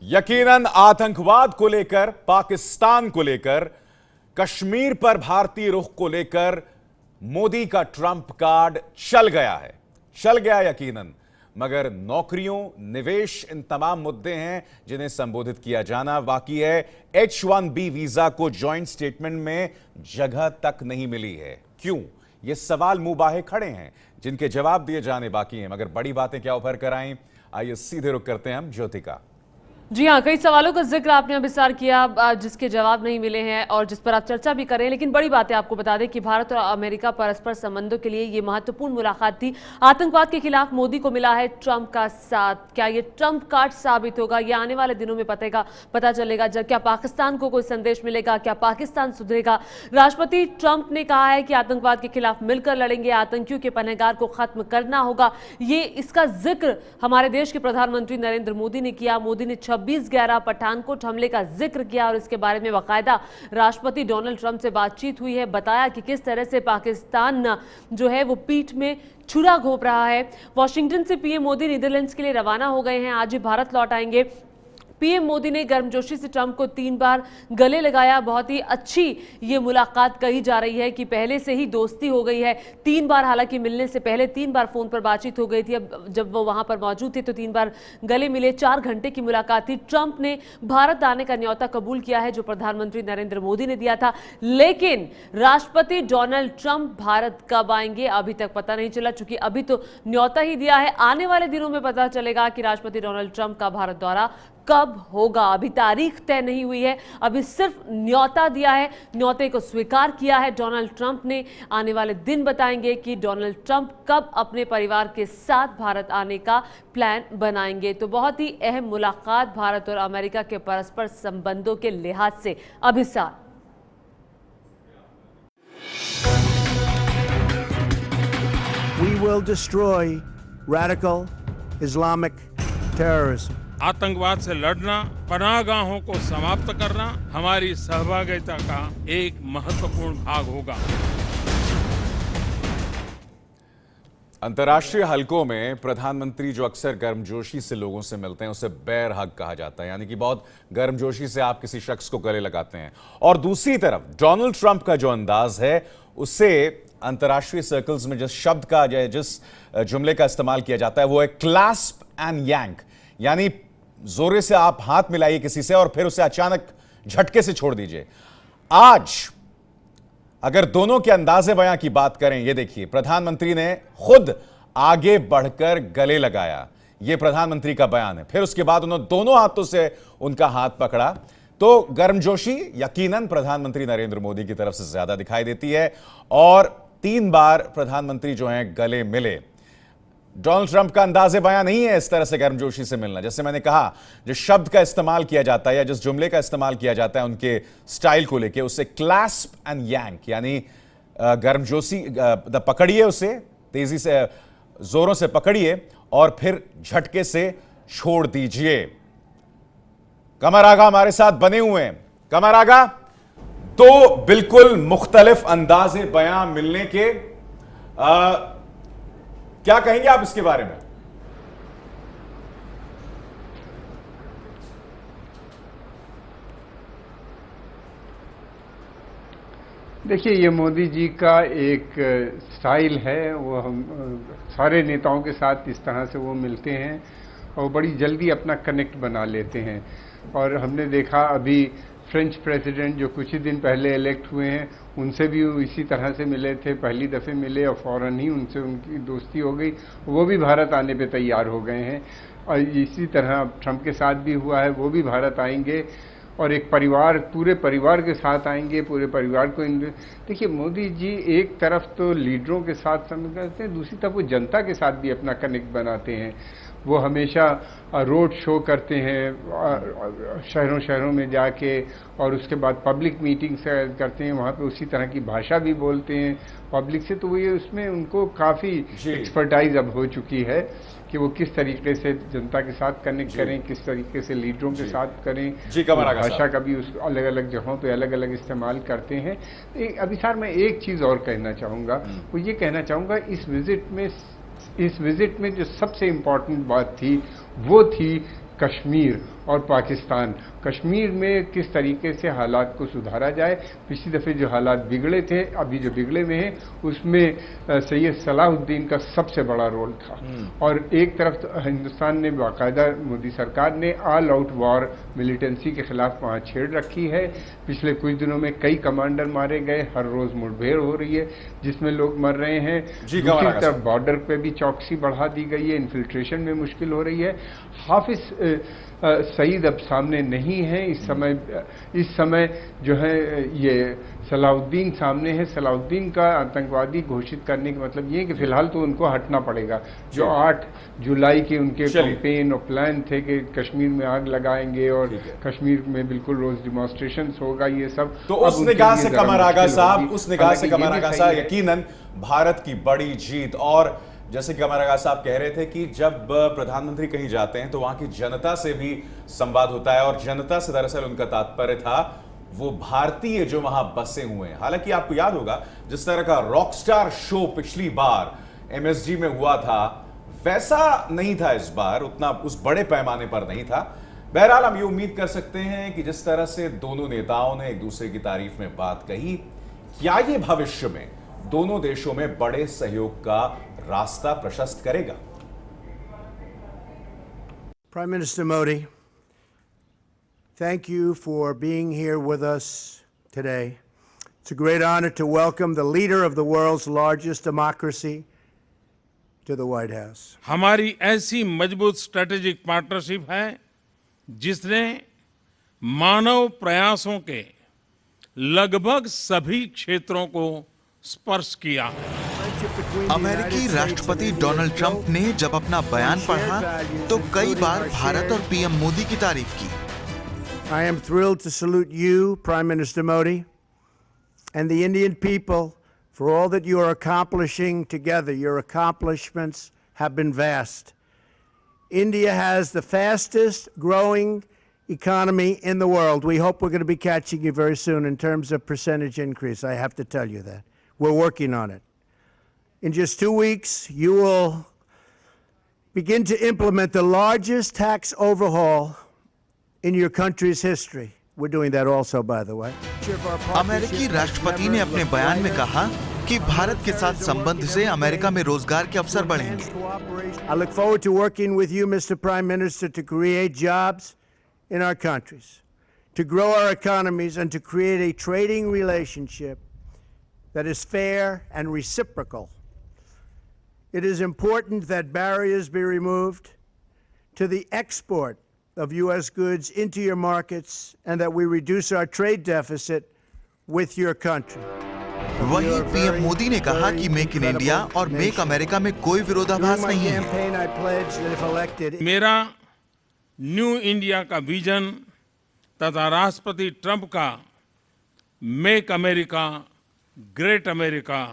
यकीनन आतंकवाद को लेकर, पाकिस्तान को लेकर, कश्मीर पर भारतीय रुख को लेकर मोदी का ट्रंप कार्ड चल गया यकीनन। मगर नौकरियों, निवेश, इन तमाम मुद्दे हैं जिन्हें संबोधित किया जाना बाकी है। H1B वीजा को जॉइंट स्टेटमेंट में जगह तक नहीं मिली है। क्यों? ये सवाल मुंह बाहे खड़े हैं जिनके जवाब दिए जाने बाकी हैं। मगर बड़ी बातें क्या उभर कर आईं, आइए सीधे रुख करते हैं हम ज्योति का। जी हाँ, कई सवालों का जिक्र आपने विस्तार किया जिसके जवाब नहीं मिले हैं और जिस पर आप चर्चा भी करें। लेकिन बड़ी बात है, आपको बता दें कि भारत और अमेरिका परस्पर संबंधों के लिए ये महत्वपूर्ण मुलाकात थी। आतंकवाद के खिलाफ मोदी को मिला है ट्रंप का साथ। क्या ये ट्रंप कार्ड साबित होगा? ये आने वाले दिनों में पता चलेगा। जब क्या पाकिस्तान को कोई संदेश मिलेगा? क्या पाकिस्तान सुधरेगा? राष्ट्रपति ट्रंप ने कहा है कि आतंकवाद के खिलाफ मिलकर लड़ेंगे, आतंकियों के पहरेदार को खत्म करना होगा। ये इसका जिक्र हमारे देश के प्रधानमंत्री नरेंद्र मोदी ने किया। मोदी ने 26/11 पठानकोट हमले का जिक्र किया और इसके बारे में बाकायदा राष्ट्रपति डोनाल्ड ट्रंप से बातचीत हुई है। बताया कि किस तरह से पाकिस्तान जो है वो पीठ में छुरा घोंप रहा है। वॉशिंगटन से पीएम मोदी नीदरलैंड्स के लिए रवाना हो गए हैं। आज ही भारत लौट आएंगे। पीएम मोदी ने गर्मजोशी से ट्रंप को 3 बार गले लगाया। बहुत ही अच्छी ये मुलाकात कही जा रही है कि पहले से ही दोस्ती हो गई है। 3 बार, हालांकि मिलने से पहले 3 बार फोन पर बातचीत हो गई थी। अब जब वो वहां पर मौजूद थे तो 3 बार गले मिले। 4 घंटे की मुलाकात थी। ट्रंप ने भारत आने का न्योता कबूल किया है जो प्रधानमंत्री नरेंद्र मोदी ने दिया था। लेकिन राष्ट्रपति डोनाल्ड ट्रंप भारत कब आएंगे अभी तक पता नहीं चला, चूंकि अभी तो न्योता ही दिया है। आने वाले दिनों में पता चलेगा कि राष्ट्रपति डोनाल्ड ट्रंप का भारत दौरा कब होगा। अभी तारीख तय नहीं हुई है, अभी सिर्फ न्योता दिया है, न्योते को स्वीकार किया है डोनाल्ड ट्रंप ने। आने वाले दिन बताएंगे कि डोनाल्ड ट्रंप कब अपने परिवार के साथ भारत आने का प्लान बनाएंगे। तो बहुत ही अहम मुलाकात भारत और अमेरिका के परस्पर संबंधों के लिहाज से। अभिसार We will destroy radical Islamic terrorism. आतंकवाद से लड़ना, पनाहगाहों को समाप्त करना हमारी सहभागिता का एक महत्वपूर्ण भाग होगा। अंतर्राष्ट्रीय हलकों में प्रधानमंत्री जो अक्सर गर्मजोशी से लोगों से मिलते हैं उसे बेर हग कहा जाता है, यानी कि बहुत गर्मजोशी से आप किसी शख्स को गले लगाते हैं। और दूसरी तरफ डोनाल्ड ट्रंप का जो अंदाज है उसे अंतर्राष्ट्रीय सर्कल्स में जिस शब्द का, जिस जुमले का इस्तेमाल किया जाता है वो है क्लैस्प एंड यांक, यानी जोरे से आप हाथ मिलाइए किसी से और फिर उसे अचानक झटके से छोड़ दीजिए। आज अगर दोनों के अंदाजे बयां की बात करें, ये देखिए, प्रधानमंत्री ने खुद आगे बढ़कर गले लगाया, यह प्रधानमंत्री का बयान है। फिर उसके बाद उन्होंने दोनों हाथों से उनका हाथ पकड़ा। तो गर्मजोशी यकीनन प्रधानमंत्री नरेंद्र मोदी की तरफ से ज्यादा दिखाई देती है। और 3 बार प्रधानमंत्री जो हैं गले मिले। डोनाल्ड ट्रंप का अंदाजे बयां नहीं है इस तरह से गर्मजोशी से मिलना। जैसे मैंने कहा, जिस शब्द का इस्तेमाल किया जाता है या जिस जुमले का इस्तेमाल किया जाता है उनके स्टाइल को लेके, उसे क्लैस्प एंड यांक, यानी गर्मजोशी, पकड़िए उसे तेजी से, जोरों से पकड़िए और फिर झटके से छोड़ दीजिए। कमर आगा हमारे साथ बने हुए हैं। कमर आगा, 2 बिल्कुल मुख्तलिफ अंदाजे बयां मिलने के क्या कहेंगे आप इसके बारे में? देखिए, ये मोदी जी का एक स्टाइल है। वो हम सारे नेताओं के साथ इस तरह से वो मिलते हैं और बड़ी जल्दी अपना कनेक्ट बना लेते हैं। और हमने देखा अभी फ्रेंच प्रेसिडेंट जो कुछ ही दिन पहले इलेक्ट हुए हैं, उनसे भी इसी तरह से मिले थे। पहली दफ़े मिले और फ़ौरन ही उनसे उनकी दोस्ती हो गई। वो भी भारत आने पे तैयार हो गए हैं। और इसी तरह ट्रंप के साथ भी हुआ है, वो भी भारत आएंगे और एक परिवार, पूरे परिवार के साथ आएंगे। पूरे परिवार को देखिए, मोदी जी एक तरफ तो लीडरों के साथ समझ करते हैं, दूसरी तरफ वो जनता के साथ भी अपना कनेक्ट बनाते हैं। वो हमेशा रोड शो करते हैं शहरों शहरों में जाके, और उसके बाद पब्लिक मीटिंग्स करते हैं। वहाँ पे उसी तरह की भाषा भी बोलते हैं पब्लिक से। तो वो ये उसमें उनको काफ़ी एक्सपर्टाइज अब हो चुकी है कि वो किस तरीके से जनता के साथ कनेक्ट करें, किस तरीके से लीडरों के साथ करें। भाषा का भी उस अलग अलग जगहों पे अलग अलग इस्तेमाल करते हैं। अभी सर मैं एक चीज़ और कहना चाहूँगा, वो ये कहना चाहूँगा इस विजिट में जो सबसे इम्पोर्टेंट बात थी वो थी कश्मीर और पाकिस्तान। कश्मीर में किस तरीके से हालात को सुधारा जाए। पिछली दफ़े जो हालात बिगड़े थे, अभी जो बिगड़े हुए हैं, उसमें सैयद सलाहुद्दीन का सबसे बड़ा रोल था। और एक तरफ तो हिंदुस्तान ने बाकायदा, मोदी सरकार ने ऑल आउट वॉर मिलिटेंसी के खिलाफ वहाँ छेड़ रखी है। पिछले कुछ दिनों में कई कमांडर मारे गए, हर रोज मुठभेड़ हो रही है जिसमें लोग मर रहे हैं। दूसरी तरफ बॉर्डर पे भी चौकसी बढ़ा दी गई है, इन्फिल्ट्रेशन में मुश्किल हो रही है। हाफिज सईद अब सामने नहीं है इस समय जो है ये सलाहुद्दीन सामने है। सलाहुद्दीन का आतंकवादी घोषित करने का मतलब ये है कि फिलहाल तो उनको हटना पड़ेगा। जो 8 जुलाई के उनके कैंपेन और प्लान थे कि कश्मीर में आग लगाएंगे और कश्मीर में बिल्कुल रोज डिमॉन्स्ट्रेशन होगा, ये सब तो उस निगाह से कमर आगा साहब, उस निगाह से कमर आगा साहब यकीनन भारत की बड़ी जीत। और जैसे कि कमर आगा साहब कह रहे थे कि जब प्रधानमंत्री कहीं जाते हैं तो वहां की जनता से भी संवाद होता है, और जनता से दरअसल उनका तात्पर्य था वो भारतीय जो वहां बसे हुए हैं। हालांकि आपको याद होगा जिस तरह का रॉकस्टार शो पिछली बार एमएसजी में हुआ था, वैसा नहीं था इस बार, उतना उस बड़े पैमाने पर नहीं था। बहरहाल हम ये उम्मीद कर सकते हैं कि जिस तरह से दोनों नेताओं ने एक दूसरे की तारीफ में बात कही, क्या ये भविष्य में दोनों देशों में बड़े सहयोग का रास्ता प्रशस्त करेगा? Prime Minister Modi, thank you for being here with us today. It's a great honor to welcome the leader of the world's largest democracy to the White House. हमारी ऐसी मजबूत स्ट्रेटेजिक पार्टनरशिप है जिसने मानव प्रयासों के लगभग सभी क्षेत्रों को स्पर्श किया है। अमेरिकी राष्ट्रपति डोनाल्ड ट्रंप ने जब अपना बयान पढ़ा तो कई बार भारत और पीएम मोदी की तारीफ की। I am thrilled to salute you, Prime Minister Modi, and the Indian people for all that you are accomplishing together. Your accomplishments have been vast. India has the fastest growing economy in the world. We hope we're going to be catching you very soon in terms of percentage increase. I have to tell you that. We're working on it. In just 2 weeks, you will begin to implement the largest tax overhaul in your country's history. We're doing that also, by the way. अमेरिकी राष्ट्रपति ने अपने बयान में कहा कि भारत के साथ संबंध से अमेरिका में रोजगार के अवसर बढ़ेंगे। I look forward to working with you, Mr. Prime Minister, to create jobs in our countries, to grow our economies, and to create a trading relationship that is fair and reciprocal. It is important that barriers be removed to the export of U.S. goods into your markets and that we reduce our trade deficit with your country. वहीं PM Modi ने कहा कि make in India और make America में कोई विरोधाभास नहीं है। मेरा न्यू इंडिया का विजन तथा राष्ट्रपति ट्रंप का मेक अमेरिका ग्रेट अमेरिका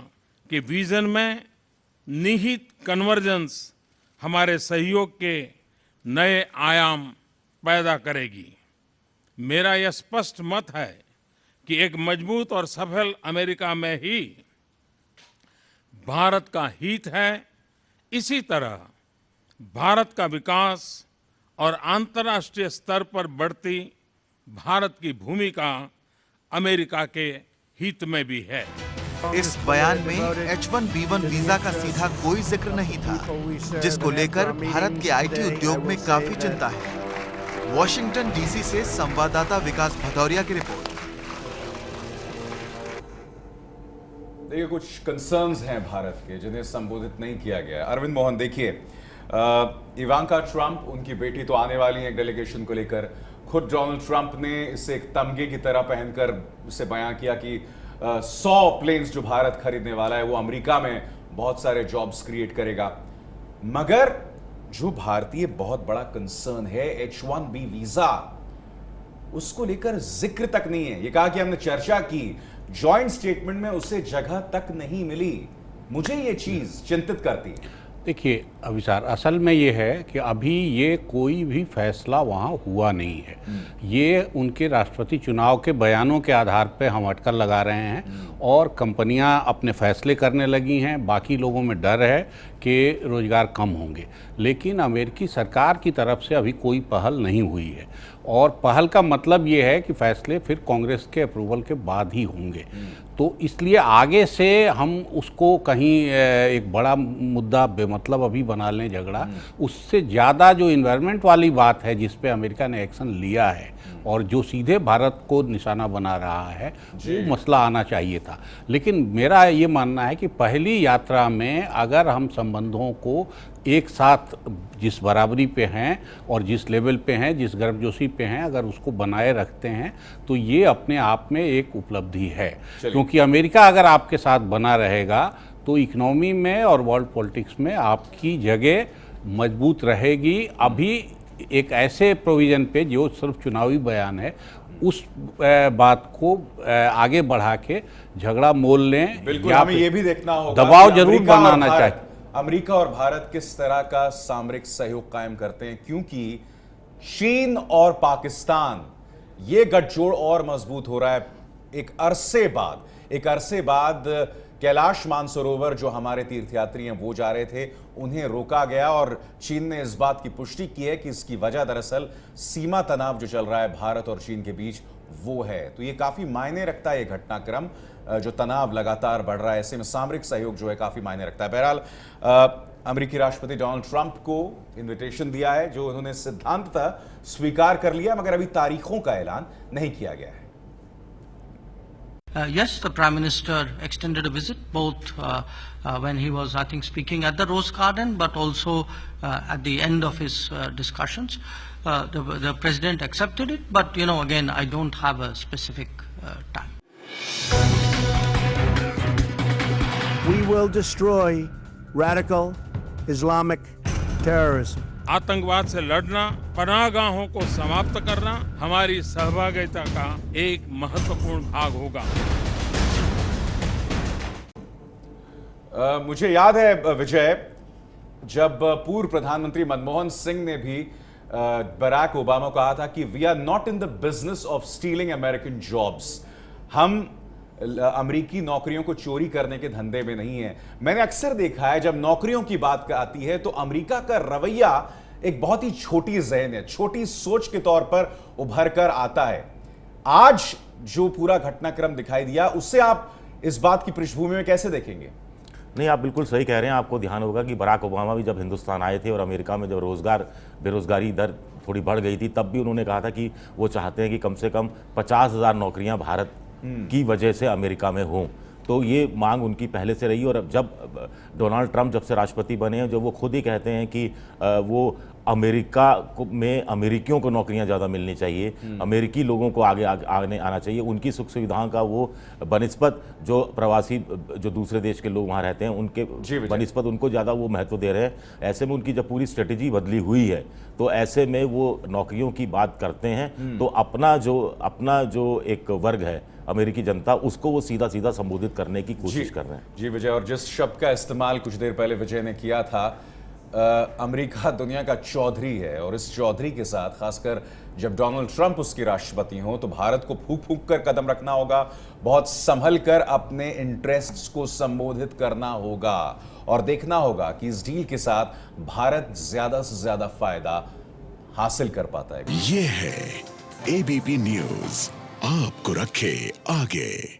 के विजन में निहित कन्वर्जेंस हमारे सहयोग के नए आयाम पैदा करेगी। मेरा यह स्पष्ट मत है कि एक मजबूत और सफल अमेरिका में ही भारत का हित है। इसी तरह भारत का विकास और अंतर्राष्ट्रीय स्तर पर बढ़ती भारत की भूमिका अमेरिका के हित में भी है। इस बयान में H1B1 वीजा का सीधा कोई जिक्र नहीं था, जिसको लेकर भारत के आईटी उद्योग में काफी चिंता है। वॉशिंगटन डीसी से संवाददाता विकास भदौरिया की रिपोर्ट। देखिए, कुछ कंसर्न्स हैं भारत के जिन्हें संबोधित नहीं किया गया। अरविंद मोहन, देखिए, इवांका ट्रंप, उनकी बेटी तो आने वाली है एक डेलीगेशन को लेकर। खुद डोनाल्ड ट्रंप ने इसे एक तमगे की तरह पहनकर उसे बयां किया कि 100 प्लेन्स जो भारत खरीदने वाला है वो अमेरिका में बहुत सारे जॉब्स क्रिएट करेगा। मगर जो भारतीय बहुत बड़ा कंसर्न है H1B वीजा, उसको लेकर जिक्र तक नहीं है। ये कहा कि हमने चर्चा की, जॉइंट स्टेटमेंट में उसे जगह तक नहीं मिली। मुझे ये चीज चिंतित करती है। देखिए, अभिसार, असल में ये है कि अभी ये कोई भी फैसला वहाँ हुआ नहीं है। ये उनके राष्ट्रपति चुनाव के बयानों के आधार पे हम अटकल लगा रहे हैं और कंपनियां अपने फैसले करने लगी हैं। बाकी लोगों में डर है कि रोज़गार कम होंगे, लेकिन अमेरिकी सरकार की तरफ से अभी कोई पहल नहीं हुई है। और पहल का मतलब ये है कि फैसले फिर कांग्रेस के अप्रूवल के बाद ही होंगे। तो इसलिए आगे से हम उसको कहीं एक बड़ा मुद्दा बेमतलब अभी बना लें झगड़ा, उससे ज़्यादा जो इन्वायरमेंट वाली बात है जिस पे अमेरिका ने एक्शन लिया है और जो सीधे भारत को निशाना बना रहा है, वो मसला आना चाहिए था। लेकिन मेरा ये मानना है कि पहली यात्रा में अगर हम संबंधों को एक साथ जिस बराबरी पे हैं और जिस लेवल पे हैं, जिस गर्मजोशी पे हैं, अगर उसको बनाए रखते हैं तो ये अपने आप में एक उपलब्धि है। क्योंकि अमेरिका अगर आपके साथ बना रहेगा तो इकोनॉमी में और वर्ल्ड पॉलिटिक्स में आपकी जगह मजबूत रहेगी। अभी एक ऐसे प्रोविज़न पे जो सिर्फ चुनावी बयान है, उस बात को आगे बढ़ा के झगड़ा मोल लें। बिल्कुल, हमें ये भी देखना होगा दबाव जरूर बनाना चाहिए। अमेरिका और भारत किस तरह का सामरिक सहयोग कायम करते हैं, क्योंकि चीन और पाकिस्तान ये गठजोड़ और मजबूत हो रहा है। एक अरसे बाद कैलाश मानसरोवर जो हमारे तीर्थयात्री हैं वो जा रहे थे, उन्हें रोका गया और चीन ने इस बात की पुष्टि की है कि इसकी वजह दरअसल सीमा तनाव जो चल रहा है भारत और चीन के बीच वो है। तो ये काफी मायने रखता है, ये घटनाक्रम जो तनाव लगातार बढ़ रहा है, ऐसे में सामरिक सहयोग जो है काफी मायने रखता है। बहरहाल अमेरिकी राष्ट्रपति डोनाल्ड ट्रंप को इन्विटेशन दिया है जो उन्होंने सिद्धांततः स्वीकार कर लिया, मगर अभी तारीखों का ऐलान नहीं किया गया है। Yes, the Prime Minister extended a visit, both when he was, I think, speaking at the Rose Garden, but also at the end of his discussions. The President accepted it, but, again, I don't have a specific time. We will destroy radical Islamic terrorism. आतंकवाद से लड़ना, पनाहगाहों को समाप्त करना हमारी सहभागिता का एक महत्वपूर्ण भाग होगा। मुझे याद है विजय, जब पूर्व प्रधानमंत्री मनमोहन सिंह ने भी बराक ओबामा को कहा था कि we are not in the business of stealing American jobs, हम अमेरिकी नौकरियों को चोरी करने के धंधे में नहीं है। मैंने अक्सर देखा है जब नौकरियों की बात आती है तो अमेरिका का रवैया एक बहुत ही छोटी ज़हन है, छोटी सोच के तौर पर उभर कर आता है। आज जो पूरा घटनाक्रम दिखाई दिया, उससे आप इस बात की पृष्ठभूमि में कैसे देखेंगे? नहीं, आप बिल्कुल सही कह रहे हैं। आपको ध्यान होगा कि बराक ओबामा भी जब हिंदुस्तान आए थे और अमेरिका में जब बेरोजगारी दर थोड़ी बढ़ गई थी, तब भी उन्होंने कहा था कि वो चाहते हैं कि कम से कम 50,000 नौकरियां भारत की वजह से अमेरिका में हों। तो ये मांग उनकी पहले से रही। और जब डोनाल्ड ट्रंप जब से राष्ट्रपति बने हैं, जो वो खुद ही कहते हैं कि वो अमेरिका में अमेरिकियों को नौकरियां ज़्यादा मिलनी चाहिए, अमेरिकी लोगों को आगे आना चाहिए, उनकी सुख सुविधाओं का वो बनिस्बत जो प्रवासी जो दूसरे देश के लोग वहाँ रहते हैं उनके बनिस्बत उनको ज़्यादा वो महत्व दे रहे हैं। ऐसे में उनकी जब पूरी स्ट्रेटेजी बदली हुई है, तो ऐसे में वो नौकरियों की बात करते हैं। तो अपना जो एक वर्ग है अमेरिकी जनता, उसको वो सीधा सीधा संबोधित करने की कोशिश कर रहे हैं। जी विजय, और जिस शब्द का इस्तेमाल कुछ देर पहले विजय ने किया था, अमेरिका दुनिया का चौधरी है, और इस चौधरी के साथ खासकर जब डोनाल्ड ट्रंप उसके राष्ट्रपति हों तो भारत को फूंक फूंक कर कदम रखना होगा, बहुत संभल कर अपने इंटरेस्ट्स को संबोधित करना होगा और देखना होगा कि इस डील के साथ भारत ज्यादा से ज्यादा फायदा हासिल कर पाता है। ये है एबीपी न्यूज़, आपको रखे आगे।